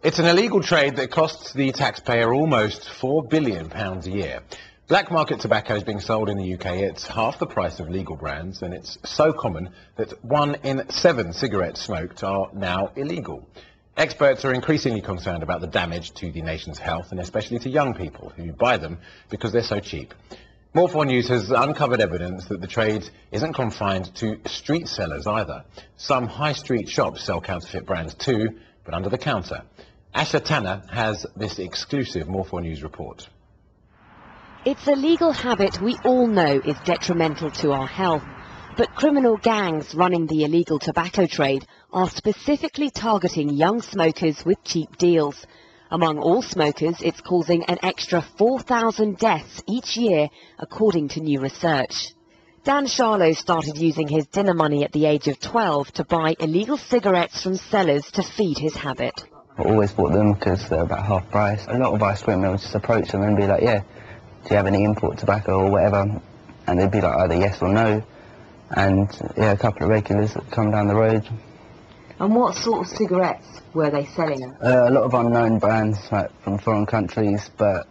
It's an illegal trade that costs the taxpayer almost £4 billion a year. Black market tobacco is being sold in the UK. It's half the price of legal brands, and it's so common that 1 in 7 cigarettes smoked are now illegal. Experts are increasingly concerned about the damage to the nation's health, and especially to young people who buy them because they're so cheap. More4 News has uncovered evidence that the trade isn't confined to street sellers either. Some high street shops sell counterfeit brands too, but under the counter. Asha Tanna has this exclusive More4 News report. It's a legal habit we all know is detrimental to our health, but criminal gangs running the illegal tobacco trade are specifically targeting young smokers with cheap deals. Among all smokers, it's causing an extra 4,000 deaths each year, according to new research. Dan Charlo started using his dinner money at the age of 12 to buy illegal cigarettes from sellers to feed his habit. I always bought them because they're about half price. A lot of ice cream, they'll just approach them and be like, yeah, do you have any import tobacco or whatever? And they'd be like either yes or no. And yeah, a couple of regulars that come down the road. And what sort of cigarettes were they selling? A lot of unknown brands, like from foreign countries, but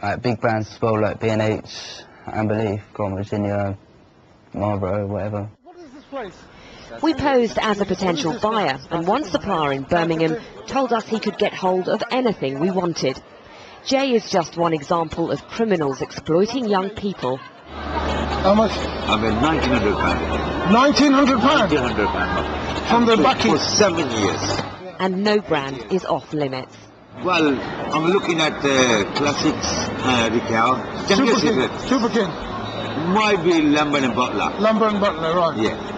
like big brands as well, like B&H, Amberleaf, Grand Virginia, Marlboro, whatever. What is this place? We posed as a potential buyer, and one supplier in Birmingham told us he could get hold of anything we wanted. Jay is just one example of criminals exploiting young people. How much? I mean, £1,900. £1,900? £1,900. From the bucket? For 7 years. And no brand is off limits. Well, I'm looking at the classics, Ricard. Super King. Might be Lambert and Butler. Lambert and Butler, right. Yeah.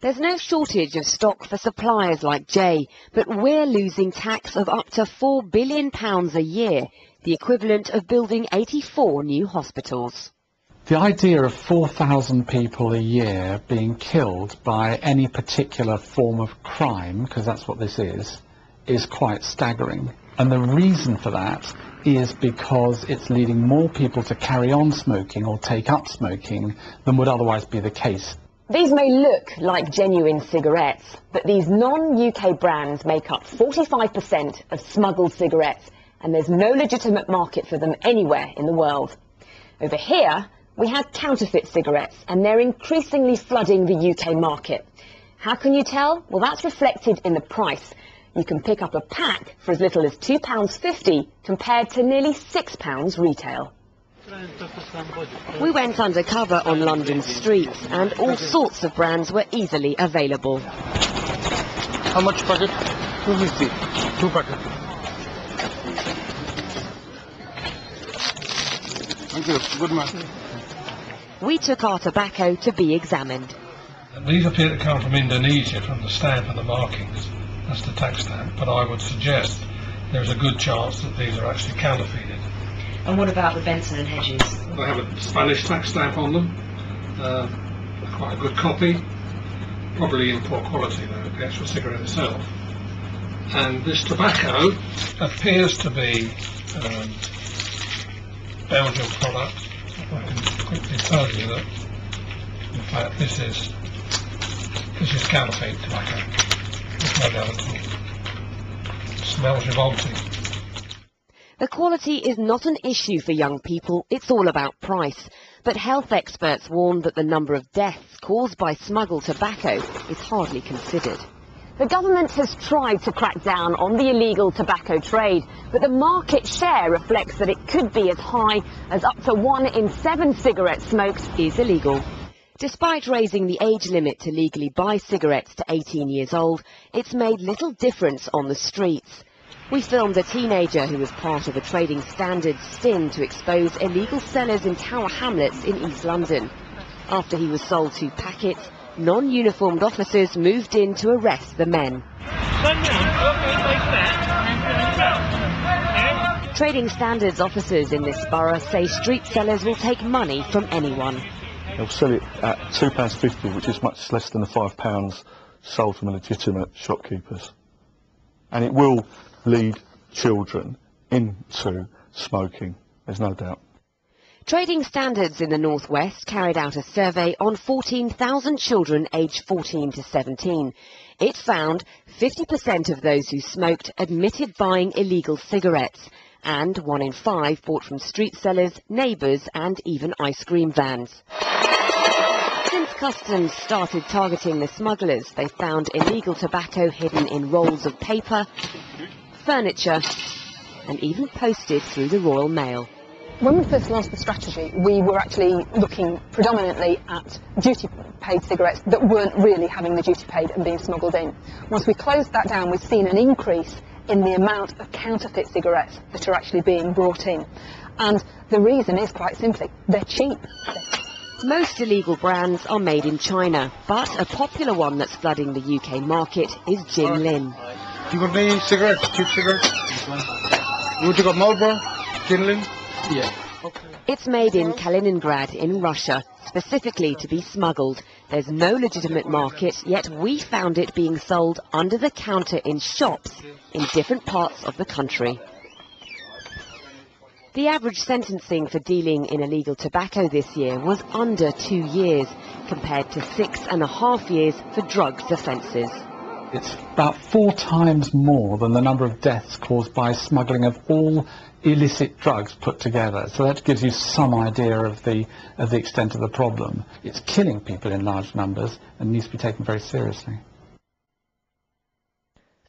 There's no shortage of stock for suppliers like Jay, but we're losing tax of up to £4 billion a year, the equivalent of building 84 new hospitals. The idea of 4,000 people a year being killed by any particular form of crime, because that's what this is quite staggering. And the reason for that is because it's leading more people to carry on smoking or take up smoking than would otherwise be the case. These may look like genuine cigarettes, but these non-UK brands make up 45% of smuggled cigarettes, and there's no legitimate market for them anywhere in the world. Over here, we have counterfeit cigarettes, and they're increasingly flooding the UK market. How can you tell? Well, that's reflected in the price. You can pick up a pack for as little as £2.50 compared to nearly £6 retail. We went undercover on London's streets, and all sorts of brands were easily available. How much packet? 250. 2 packets. Thank you. Good man. We took our tobacco to be examined. These appear to come from Indonesia, from the stamp and the markings. That's the tax stamp, but I would suggest there's a good chance that these are actually counterfeited. And what about the Benson and Hedges? They have a Spanish tax stamp on them, quite a good copy, probably in poor quality though, the actual cigarette itself. And this tobacco appears to be Belgian product. If I can quickly tell you that, in fact, this is counterfeit tobacco. There's no doubt at all. It smells revolting. The quality is not an issue for young people, it's all about price. But health experts warn that the number of deaths caused by smuggled tobacco is hardly considered. The government has tried to crack down on the illegal tobacco trade, but the market share reflects that it could be as high as up to 1 in 7 cigarettes smoked is illegal. Despite raising the age limit to legally buy cigarettes to 18 years old, it's made little difference on the streets. We filmed a teenager who was part of a trading standards sting to expose illegal sellers in Tower Hamlets in East London. After he was sold 2 packets, non-uniformed officers moved in to arrest the men. Trading standards officers in this borough say street sellers will take money from anyone. They'll sell it at £2.50, which is much less than the £5 sold from legitimate shopkeepers. And it will lead children into smoking, there's no doubt. Trading Standards in the Northwest carried out a survey on 14,000 children aged 14 to 17. It found 50% of those who smoked admitted buying illegal cigarettes, and 1 in 5 bought from street sellers, neighbours and even ice cream vans. Since Customs started targeting the smugglers, they found illegal tobacco hidden in rolls of paper, furniture and even posted through the Royal Mail. When we first launched the strategy, we were actually looking predominantly at duty-paid cigarettes that weren't really having the duty paid and being smuggled in. Once we closed that down, we've seen an increase in the amount of counterfeit cigarettes that are actually being brought in. And the reason is quite simply, they're cheap. Most illegal brands are made in China, but a popular one that's flooding the UK market is Jinlin. You got any cigarettes, cheap cigarettes? You got Marlboro, Jinlin? Yeah. It's made in Kaliningrad in Russia, specifically to be smuggled. There's no legitimate market, yet we found it being sold under the counter in shops in different parts of the country. The average sentencing for dealing in illegal tobacco this year was under 2 years, compared to 6.5 years for drugs offences. It's about 4 times more than the number of deaths caused by smuggling of all illicit drugs put together. So that gives you some idea of the extent of the problem. It's killing people in large numbers and needs to be taken very seriously.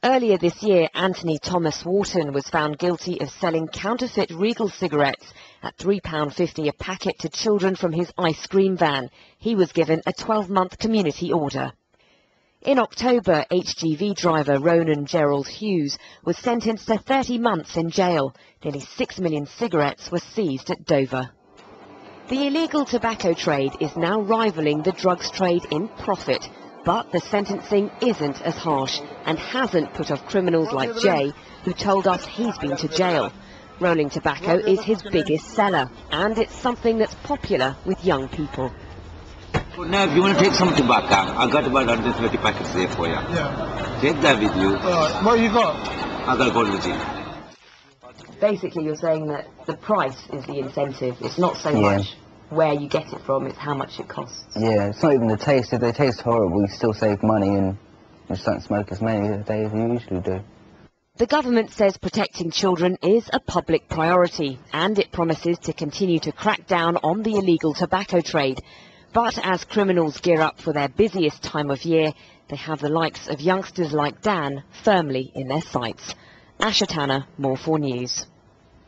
Earlier this year, Anthony Thomas Wharton was found guilty of selling counterfeit Regal cigarettes at £3.50 a packet to children from his ice cream van. He was given a 12-month community order. In October, HGV driver Ronan Gerald Hughes was sentenced to 30 months in jail. Nearly 6 million cigarettes were seized at Dover. The illegal tobacco trade is now rivaling the drugs trade in profit, but the sentencing isn't as harsh and hasn't put off criminals like Jay, who told us he's been to jail. Rolling tobacco is his biggest seller, and it's something that's popular with young people. So now, if you want to take some tobacco, I got about 130 packets there for you. Yeah. Take that with you. What you got? I got to go to the gym. Basically, you're saying that the price is the incentive. It's not so much where you get it from, it's how much it costs. Yeah, it's not even the taste. If they taste horrible, you still save money and you just don't smoke as many a day as you usually do. The government says protecting children is a public priority, and it promises to continue to crack down on the illegal tobacco trade. But as criminals gear up for their busiest time of year, they have the likes of youngsters like Dan firmly in their sights. Asha Tanna, More4 News.